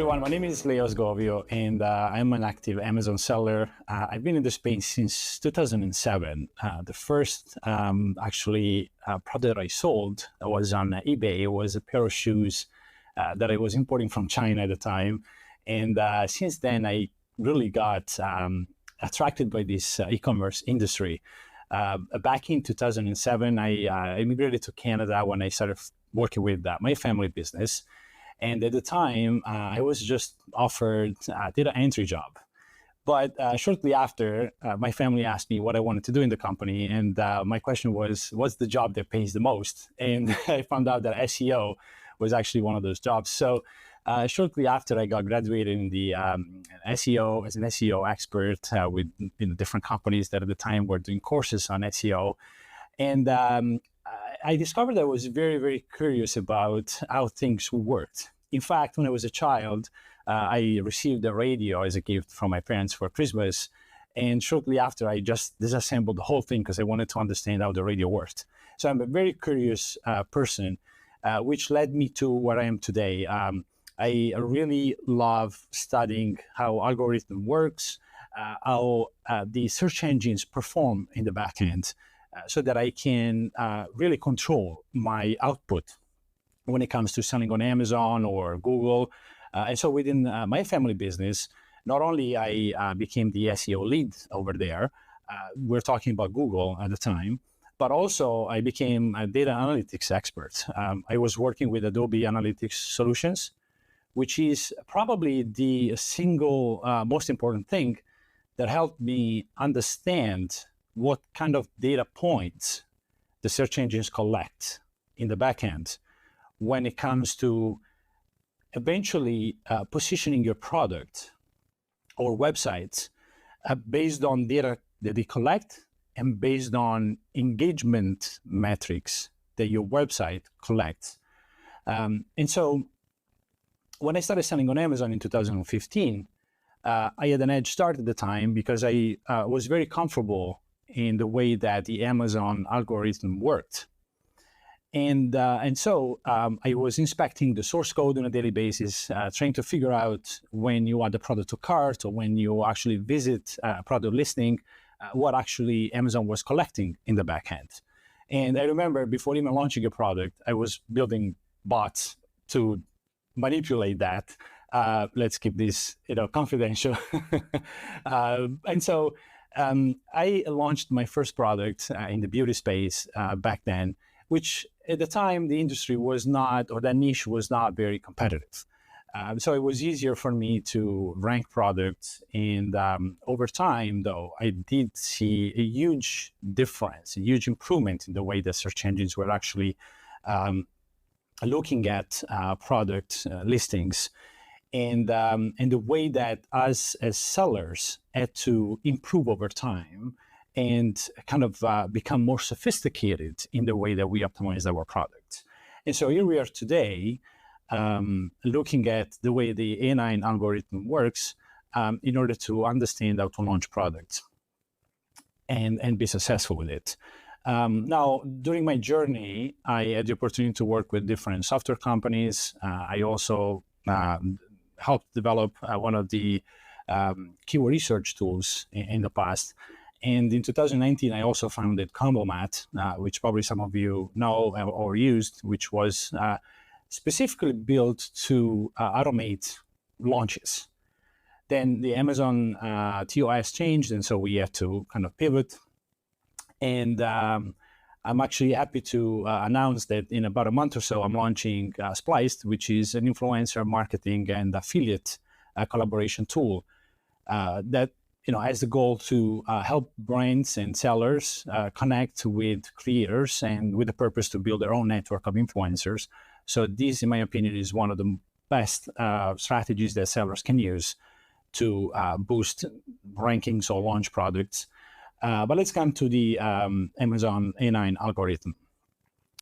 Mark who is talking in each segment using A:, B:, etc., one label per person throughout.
A: Everyone, my name is Leos Govio, and I'm an active Amazon seller. I've been in the space since 2007. The first product I sold was on eBay. It was a pair of shoes that I was importing from China at the time. And since then, I really got attracted by this e-commerce industry. Back in 2007, I immigrated to Canada when I started working with my family business. And at the time, I was just offered a data entry job. But shortly after, my family asked me what I wanted to do in the company. And my question was, what's the job that pays the most? And I found out that SEO was actually one of those jobs. So shortly after, I got graduated in the SEO as an SEO expert with different companies that at the time were doing courses on SEO. And I discovered I was very, very curious about how things worked. In fact, when I was a child, I received a radio as a gift from my parents for Christmas. And shortly after, I just disassembled the whole thing because I wanted to understand how the radio worked. So I'm a very curious person, which led me to where I am today. I really love studying how algorithm works, how the search engines perform in the back end. So that I can really control my output when it comes to selling on Amazon or Google. And so within my family business, not only I became the SEO lead over there, we're talking about Google at the time, but also I became a data analytics expert. I was working with Adobe Analytics Solutions, which is probably the single most important thing that helped me understand what kind of data points the search engines collect in the back end when it comes to eventually positioning your product or websites based on data that they collect and based on engagement metrics that your website collects. And so when I started selling on Amazon in 2015, I had an edge start at the time because I was very comfortable in the way that the Amazon algorithm worked. And so I was inspecting the source code on a daily basis, trying to figure out when you add the product to cart or when you actually visit a product listing, what actually Amazon was collecting in the back end. And I remember before even launching a product, I was building bots to manipulate that. Let's keep this confidential. And so I launched my first product in the beauty space back then, which at the time the industry was not, or that niche was not very competitive. So it was easier for me to rank products. And over time, though, I did see a huge difference, a huge improvement in the way the search engines were actually looking at product listings. And the way that us as sellers had to improve over time and kind of become more sophisticated in the way that we optimize our products. And so here we are today, looking at the way the A9 algorithm works in order to understand how to launch products and be successful with it. Now, during my journey, I had the opportunity to work with different software companies. I also helped develop one of the keyword research tools in the past. And in 2019, I also founded Combomat, which probably some of you know or used, which was specifically built to automate launches. Then the Amazon TOS changed, and so we had to kind of pivot. And I'm actually happy to announce that in about a month or so, I'm launching Spliced, which is an influencer marketing and affiliate collaboration tool that has the goal to help brands and sellers connect with creators and with the purpose to build their own network of influencers. So this, in my opinion, is one of the best strategies that sellers can use to boost rankings or launch products. But let's come to the Amazon A9 algorithm.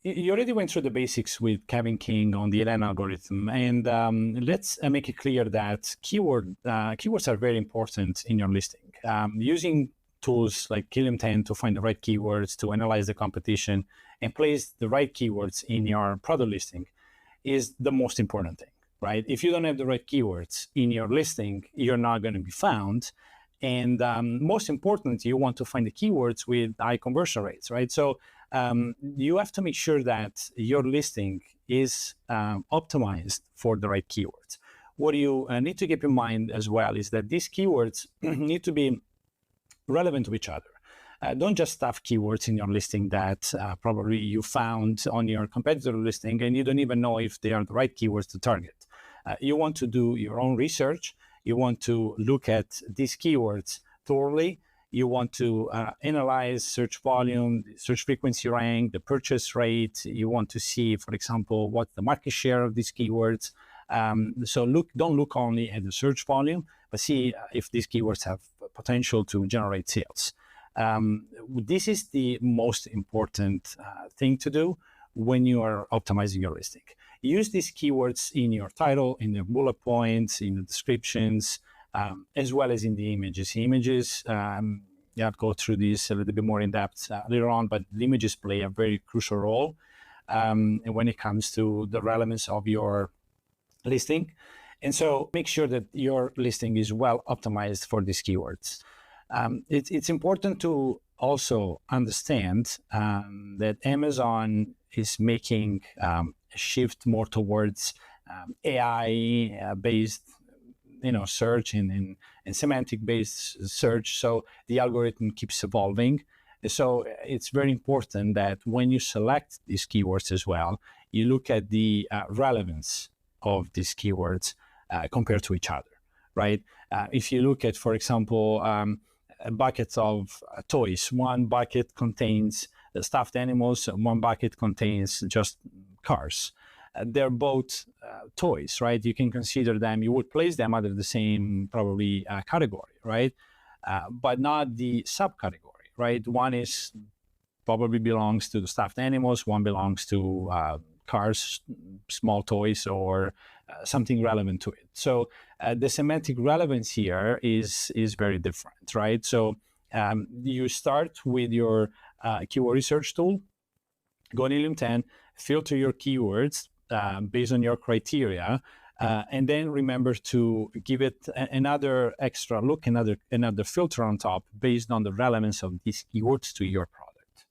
A: You already went through the basics with Kevin King on the A9 algorithm, and let's make it clear that keywords are very important in your listing. Using tools like Killium10 to find the right keywords, to analyze the competition, and place the right keywords in your product listing is the most important thing. right? If you don't have the right keywords in your listing, you're not going to be found. And most importantly, you want to find the keywords with high conversion rates, right? So you have to make sure that your listing is optimized for the right keywords. What you need to keep in mind as well is that these keywords need to be relevant to each other. Don't just stuff keywords in your listing that probably you found on your competitor listing and you don't even know if they are the right keywords to target. You want to do your own research. You want to look at these keywords thoroughly. You want to analyze search volume, search frequency rank, the purchase rate. You want to see, for example, what's the market share of these keywords. So don't look only at the search volume, but see if these keywords have potential to generate sales. This is the most important thing to do when you are optimizing your listing. Use these keywords in your title, in the bullet points, in the descriptions, as well as in the images. Images, I'll go through this a little bit more in depth later on, but the images play a very crucial role when it comes to the relevance of your listing. And so make sure that your listing is well optimized for these keywords. It's important to also understand that Amazon is making a shift more towards AI-based, search and semantic-based search. So the algorithm keeps evolving. So it's very important that when you select these keywords as well, you look at the relevance of these keywords compared to each other, right? If you look at, for example, buckets of toys, one bucket contains stuffed animals, one bucket contains just cars. They're both toys, right? You can consider them, you would place them under the same probably category, right? But not the subcategory, right? One is probably belongs to the stuffed animals, one belongs to cars, small toys, or something relevant to it. So the semantic relevance here is very different, right? So you start with your keyword research tool, go in Helium 10, filter your keywords based on your criteria, and then remember to give it another extra look, another filter on top based on the relevance of these keywords to your product.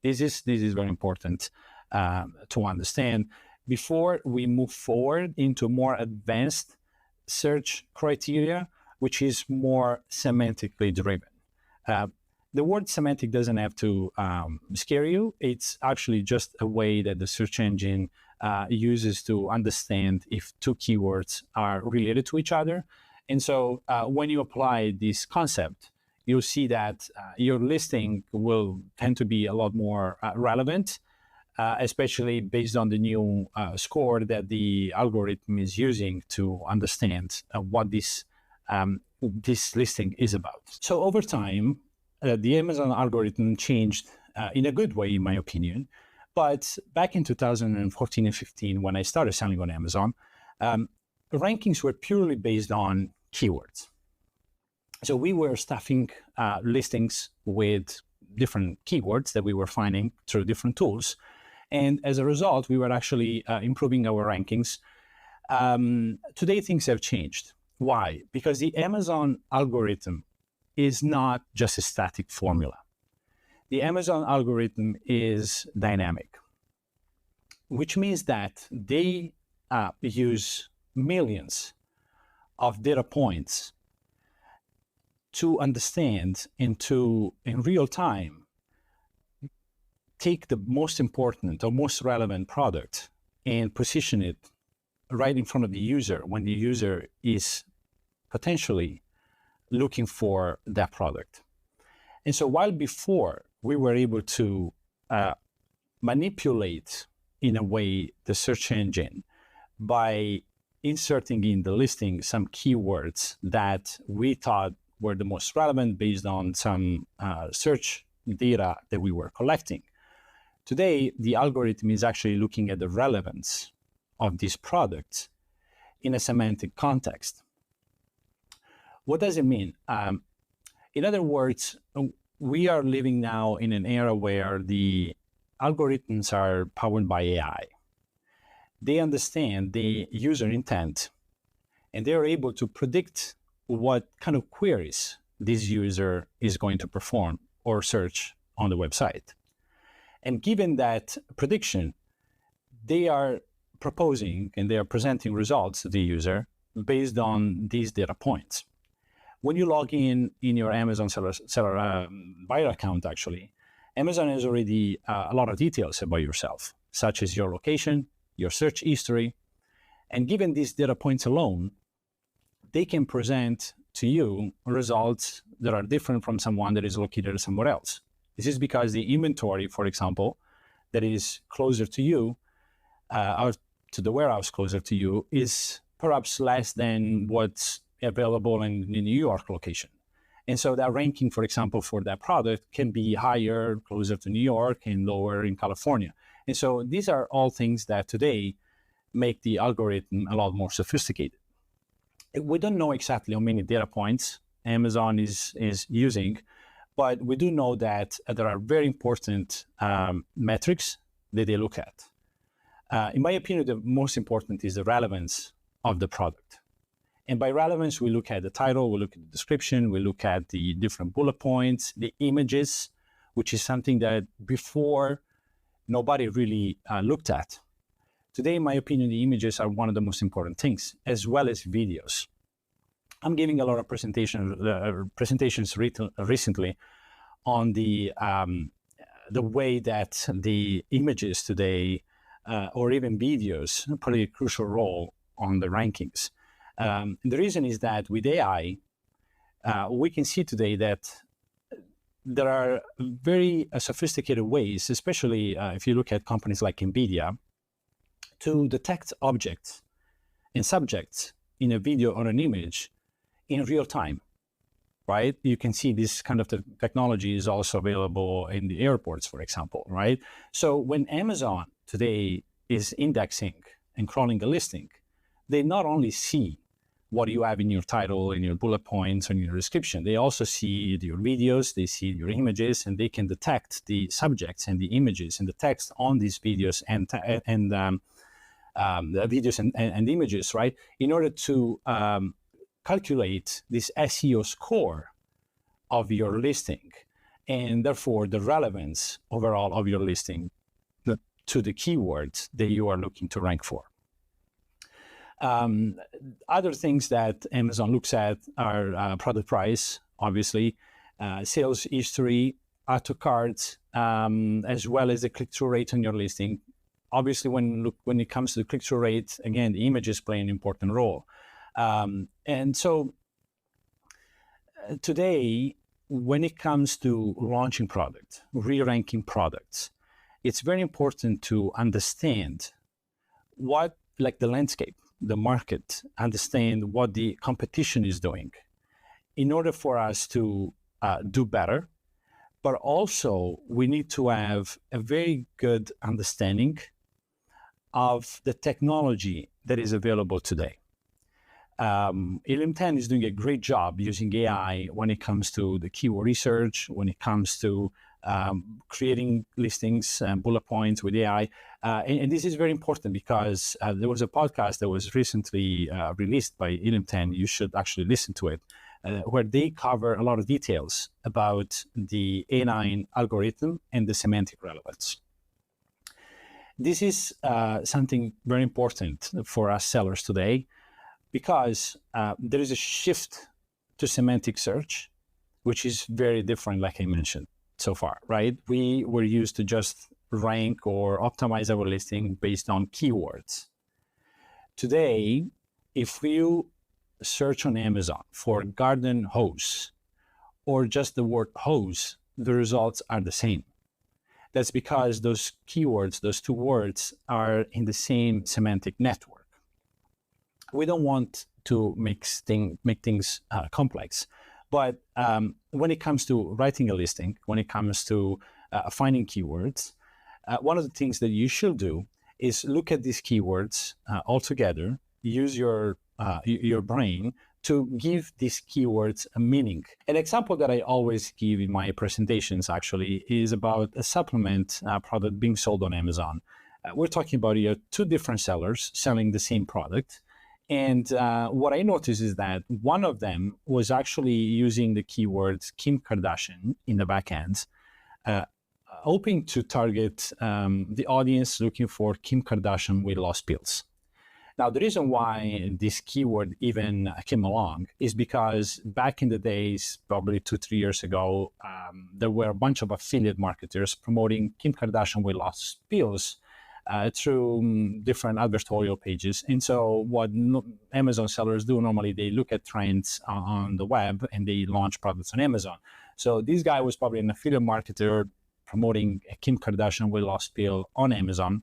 A: This is very important to understand before we move forward into more advanced search criteria, which is more semantically driven. The word semantic doesn't have to scare you. It's actually just a way that the search engine uses to understand if two keywords are related to each other. And so when you apply this concept, you'll see that your listing will tend to be a lot more relevant, especially based on the new score that the algorithm is using to understand what this listing is about. So over time, the Amazon algorithm changed in a good way, in my opinion. But back in 2014 and 15, when I started selling on Amazon, rankings were purely based on keywords. So we were stuffing listings with different keywords that we were finding through different tools. And as a result, we were actually improving our rankings. Today, things have changed. Why? Because the Amazon algorithm is not just a static formula. The Amazon algorithm is dynamic, which means that they use millions of data points to understand and to, in real time, take the most important or most relevant product and position it right in front of the user when the user is potentially looking for that product. And so while before we were able to manipulate, in a way, the search engine by inserting in the listing some keywords that we thought were the most relevant based on some search data that we were collecting. Today, the algorithm is actually looking at the relevance of these products in a semantic context. What does it mean? In other words, we are living now in an era where the algorithms are powered by AI. they understand the user intent, and they're able to predict what kind of queries this user is going to perform or search on the website. And given that prediction, they are proposing and they are presenting results to the user based on these data points. When you log in your Amazon seller buyer account, actually, Amazon has already a lot of details about yourself, such as your location, your search history. And given these data points alone, they can present to you results that are different from someone that is located somewhere else. This is because the inventory, for example, that is closer to you, or to the warehouse closer to you, is perhaps less than what's available in the New York location. And so that ranking, for example, for that product can be higher, closer to New York, and lower in California. And so these are all things that today make the algorithm a lot more sophisticated. We don't know exactly how many data points Amazon is using, but we do know that there are very important metrics that they look at. In my opinion, the most important is the relevance of the product. And by relevance, we look at the title, we look at the description, we look at the different bullet points, the images, which is something that before nobody really looked at. Today, in my opinion, the images are one of the most important things, as well as videos. I'm giving a lot of presentations recently on the way that the images today, or even videos, play a crucial role on the rankings. The reason is that with AI, we can see today that there are very sophisticated ways, especially if you look at companies like NVIDIA, to detect objects and subjects in a video or an image in real time, right? You can see this kind of technology is also available in the airports, for example, right? So when Amazon today is indexing and crawling a listing, they not only see what you have in your title, in your bullet points, and your description, they also see your videos, they see your images, and they can detect the subjects and the images and the text on these videos and the videos and images, right? In order to calculate this SEO score of your listing, and therefore the relevance overall of your listing to the keywords that you are looking to rank for. Other things that Amazon looks at are product price, obviously, sales history, add to carts, as well as the click-through rate on your listing. Obviously, when it comes to the click-through rate, again, the images play an important role. And so today, when it comes to launching products, re-ranking products, it's very important to understand what, like the landscape, the market, understand what the competition is doing in order for us to do better. But also, we need to have a very good understanding of the technology that is available today. Helium 10 is doing a great job using AI when it comes to the keyword research, when it comes to creating listings and bullet points with AI. And this is very important because there was a podcast that was recently released by Helium 10. You should actually listen to it, where they cover a lot of details about the A9 algorithm and the semantic relevance. This is something very important for us sellers today, because there is a shift to semantic search, which is very different, like I mentioned so far, right? We were used to just rank or optimize our listing based on keywords. Today, if you search on Amazon for garden hose or just the word hose, the results are the same. That's because those keywords, those two words, are in the same semantic network. We don't want to make things complex, but when it comes to writing a listing, when it comes to finding keywords, one of the things that you should do is look at these keywords all together, use your brain to give these keywords a meaning. An example that I always give in my presentations actually is about a supplement product being sold on Amazon. We're talking about here two different sellers selling the same product. And what I noticed is that one of them was actually using the keyword Kim Kardashian in the back end, hoping to target the audience looking for Kim Kardashian weight loss pills. Now, the reason why this keyword even came along is because back in the days, probably 2-3 years ago, there were a bunch of affiliate marketers promoting Kim Kardashian weight loss pills through different advertorial pages. And so what Amazon sellers do normally, they look at trends on the web and they launch products on Amazon. So this guy was probably an affiliate marketer promoting a Kim Kardashian weight loss pill on Amazon,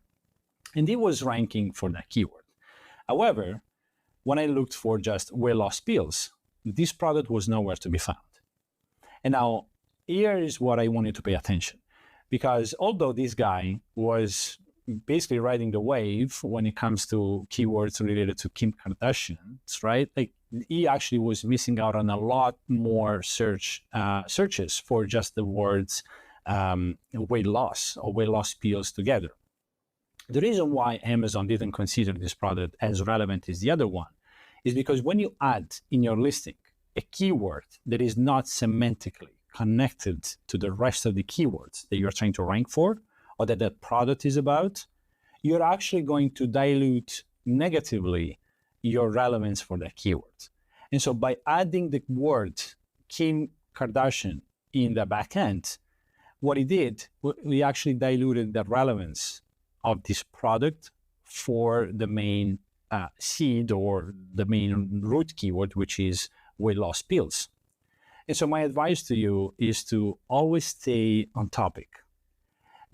A: and he was ranking for that keyword. However, when I looked for just weight loss pills, this product was nowhere to be found. And now, here is what I want you to pay attention. Because although this guy was basically riding the wave when it comes to keywords related to Kim Kardashian, right? Like, he actually was missing out on a lot more searches for just the words weight loss or weight loss pills together. The reason why Amazon didn't consider this product as relevant as the other one is because when you add in your listing a keyword that is not semantically connected to the rest of the keywords that you're trying to rank for or that that product is about, you're actually going to dilute negatively your relevance for that keyword. And so by adding the word Kim Kardashian in the back end, what he did, we actually diluted the relevance of this product for the main seed or the main root keyword, which is weight loss pills. And so my advice to you is to always stay on topic.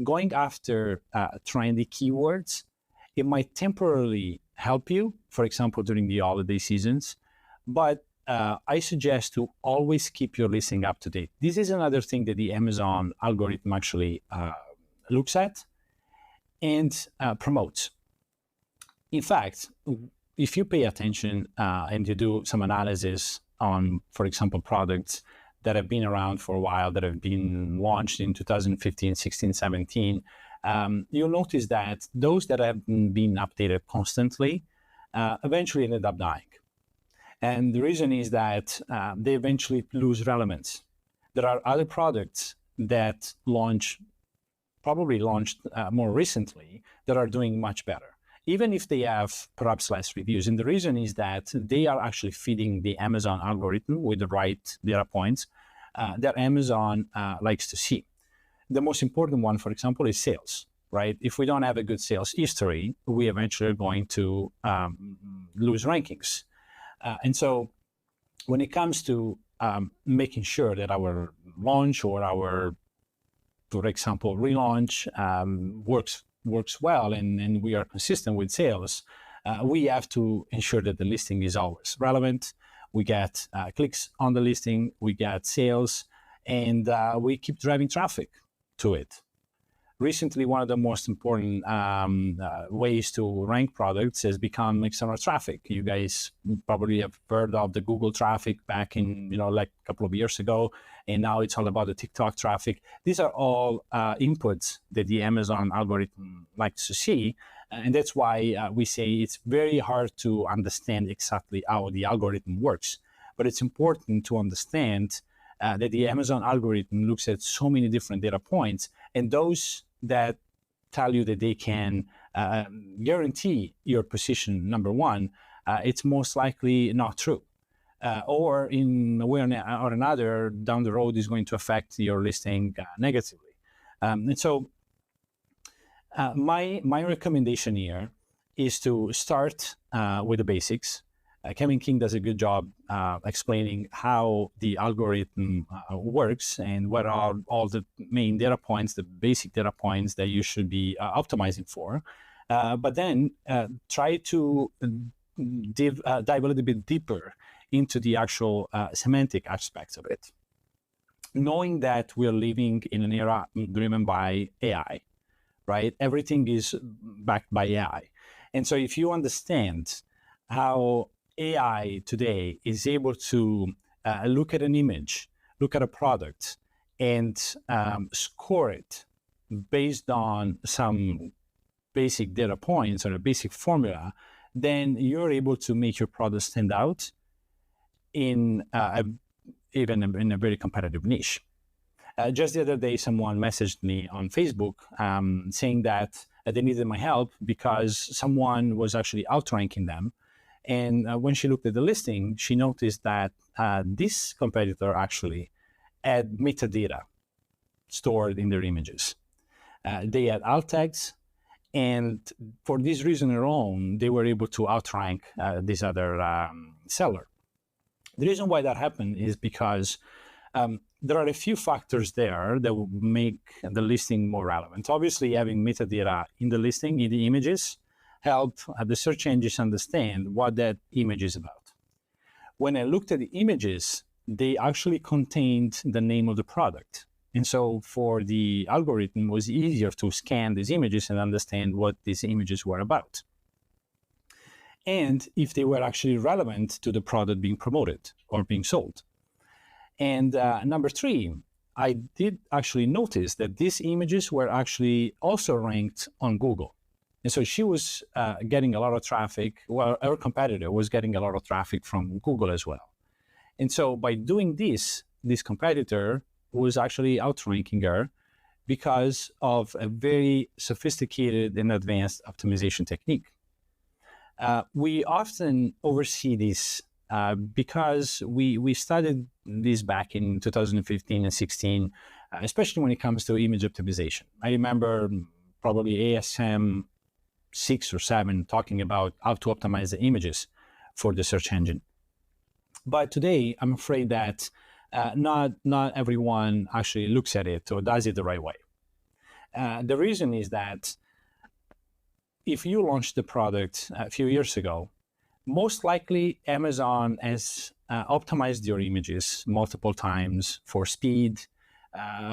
A: Going after trendy keywords, it might temporarily help you, for example, during the holiday seasons, but I suggest to always keep your listing up to date. This is another thing that the Amazon algorithm actually looks at and promotes. In fact, if you pay attention and you do some analysis on, for example, products that have been around for a while, that have been launched in 2015, 16, 17, you'll notice that those that have been updated constantly eventually ended up dying. And the reason is that they eventually lose relevance. There are other products that probably launched more recently that are doing much better, even if they have perhaps less reviews. And the reason is that they are actually feeding the Amazon algorithm with the right data points that Amazon likes to see. The most important one, for example, is sales, right? If we don't have a good sales history, we eventually are going to lose rankings. And so when it comes to making sure that our launch or our, for example, relaunch works well and we are consistent with sales, we have to ensure that the listing is always relevant. We get clicks on the listing, we get sales, and we keep driving traffic to it. Recently, one of the most important ways to rank products has become external traffic. You guys probably have heard of the Google traffic back in, like a couple of years ago, and now it's all about the TikTok traffic. These are all inputs that the Amazon algorithm likes to see, and that's why we say it's very hard to understand exactly how the algorithm works. But it's important to understand that the Amazon algorithm looks at so many different data points, and those that tell you that they can guarantee your position number one, it's most likely not true. Or in a way or another, down the road is going to affect your listing negatively. And so my recommendation here is to start with the basics. Kevin King does a good job explaining how the algorithm works and what are all the main data points, the basic data points that you should be optimizing for. But then try to dive a little bit deeper into the actual semantic aspects of it. Knowing that we're living in an era driven by AI, right? Everything is backed by AI. And so if you understand how AI today is able to look at an image, look at a product, and score it based on some basic data points or a basic formula, then you're able to make your product stand out in even in a very competitive niche. Just the other day, someone messaged me on Facebook saying that they needed my help because someone was actually outranking them. And when she looked at the listing, she noticed that this competitor actually had metadata stored in their images. They had alt tags, and for this reason alone, they were able to outrank this other seller. The reason why that happened is because there are a few factors there that will make the listing more relevant. Obviously, having metadata in the listing, in the images, help the search engines understand what that image is about. When I looked at the images, they actually contained the name of the product. And so for the algorithm, it was easier to scan these images and understand what these images were about, and if they were actually relevant to the product being promoted or being sold. And number three, I did actually notice that these images were actually also ranked on Google. And so she was getting a lot of traffic. Well, our competitor was getting a lot of traffic from Google as well. And so by doing this competitor was actually outranking her because of a very sophisticated and advanced optimization technique. We often oversee this because we studied this back in 2015 and 16, especially when it comes to image optimization. I remember probably ASM 6 or 7 talking about how to optimize the images for the search engine. But today, I'm afraid that not everyone actually looks at it or does it the right way. The reason is that if you launched the product a few years ago, most likely Amazon has optimized your images multiple times for speed,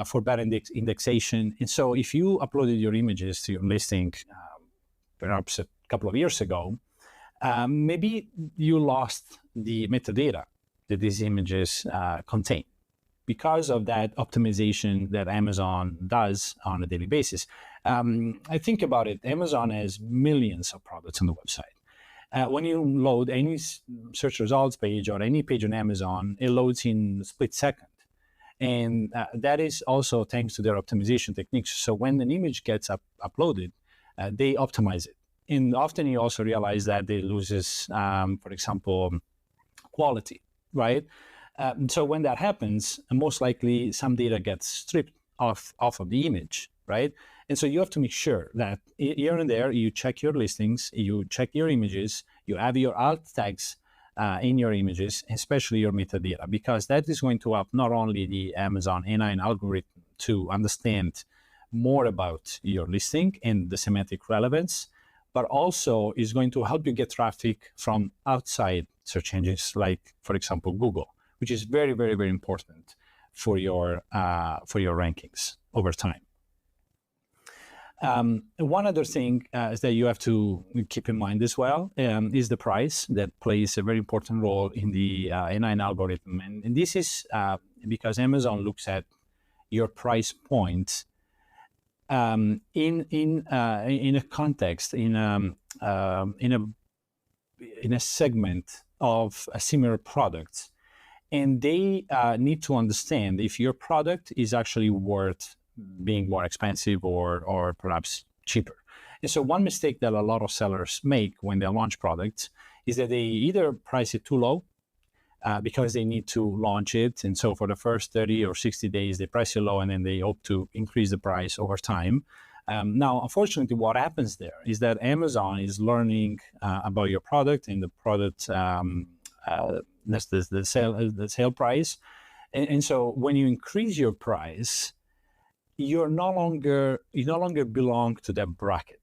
A: for better indexation. And so if you uploaded your images to your listing perhaps a couple of years ago, maybe you lost the metadata that these images contain because of that optimization that Amazon does on a daily basis. I think about it, Amazon has millions of products on the website. When you load any search results page or any page on Amazon, it loads in a split second. And that is also thanks to their optimization techniques. So when an image gets uploaded, they optimize it. And often you also realize that it loses, for example, quality, right? So when that happens, most likely some data gets stripped off of the image, right? And so you have to make sure that here and there, you check your listings, you check your images, you have your alt tags in your images, especially your metadata, because that is going to help not only the Amazon N9 algorithm to understand more about your listing and the semantic relevance, but also is going to help you get traffic from outside search engines, like, for example, Google, which is very, very, very important for your rankings over time. One other thing is that you have to keep in mind as well is the price that plays a very important role in the N9 algorithm. And this is because Amazon looks at your price point in a context, in a segment of a similar product. And they need to understand if your product is actually worth being more expensive or perhaps cheaper. And so one mistake that a lot of sellers make when they launch products is that they either price it too low because they need to launch it. And so for the first 30 or 60 days, they price it low and then they hope to increase the price over time. Now, unfortunately, what happens there is that Amazon is learning about your product and the product, that's the sale price. And so when you increase your price, you no longer belong to that bracket.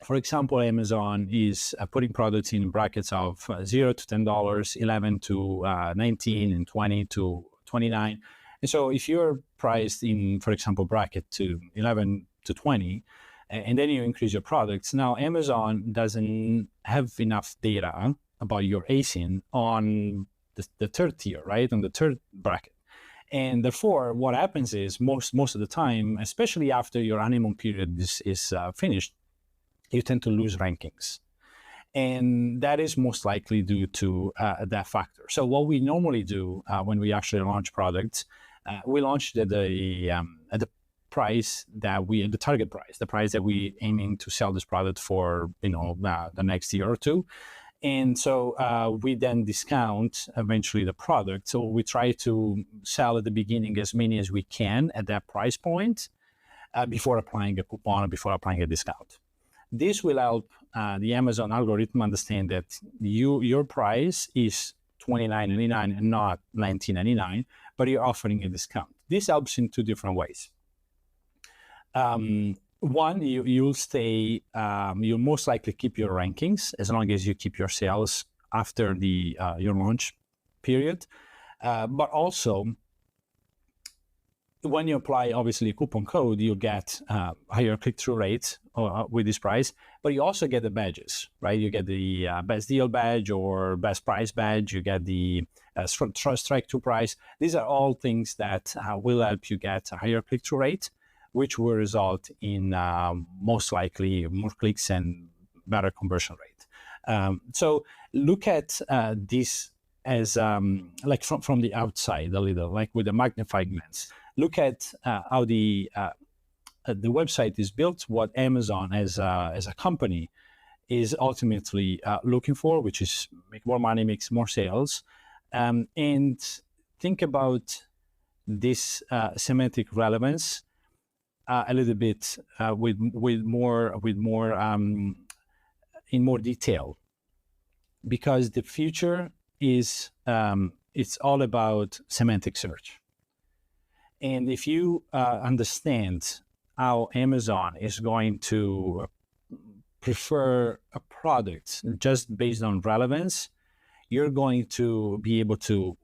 A: For example, Amazon is putting products in brackets of $0 to $10, 11 to 19, and 20 to 29. And so if you're priced in, for example, bracket to 11 to 20, and then you increase your products, now Amazon doesn't have enough data about your ASIN on the third tier, right, on the third bracket. And therefore, what happens is most of the time, especially after your honeymoon period is finished, you tend to lose rankings. And that is most likely due to that factor. So what we normally do when we actually launch products, we launch at the price that the target price, the price that we aiming to sell this product for, the next year or two. And so we then discount eventually the product. So we try to sell at the beginning as many as we can at that price point before applying a coupon or before applying a discount. This will help the Amazon algorithm understand that your price is $29.99 and not $19.99, but you're offering a discount. This helps in two different ways. One, you'll most likely keep your rankings as long as you keep your sales after your launch period. But also, when you apply, obviously, a coupon code, you get higher click-through rates with this price, but you also get the badges, right? You get the best deal badge or best price badge. You get the strike two price. These are all things that will help you get a higher click-through rate, which will result in most likely more clicks and better conversion rate. So look at this as like from the outside a little, like with a magnifying lens. Look at how the website is built, what Amazon as a company is ultimately looking for, which is make more money, makes more sales, and think about this semantic relevance a little bit with more in more detail, because the future is it's all about semantic search. And if you understand how Amazon is going to prefer a product just based on relevance, you're going to be able to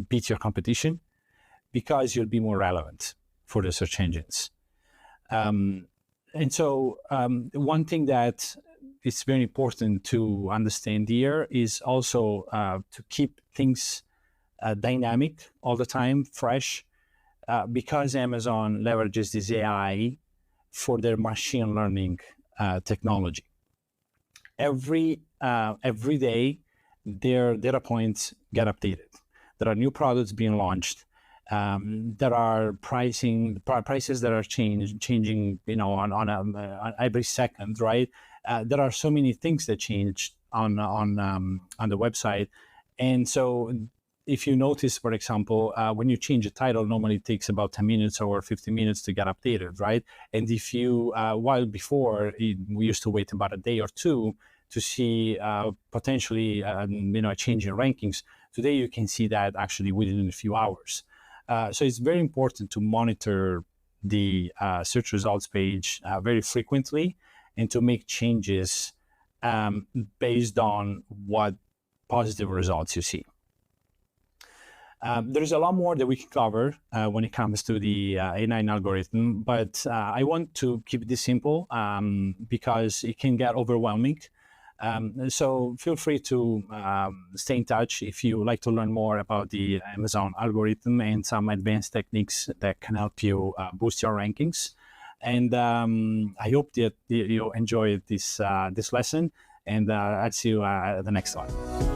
A: beat your competition because you'll be more relevant for the search engines. And so one thing that is very important to understand here is also to keep things dynamic all the time, fresh, because Amazon leverages this AI for their machine learning technology. Every day, their data points get updated. There are new products being launched. There are prices that are changing, on every second, right? There are so many things that change on the website, and so if you notice, for example, when you change a title, normally it takes about 10 minutes or 15 minutes to get updated, right? And if you, while before, we used to wait about a day or two to see potentially, a change in rankings. Today, you can see that actually within a few hours. So it's very important to monitor the search results page very frequently and to make changes based on what positive results you see. There's a lot more that we can cover when it comes to the A9 algorithm, but I want to keep this simple because it can get overwhelming. So feel free to stay in touch if you like to learn more about the Amazon algorithm and some advanced techniques that can help you boost your rankings. And I hope that you enjoyed this lesson, and I'll see you at the next one.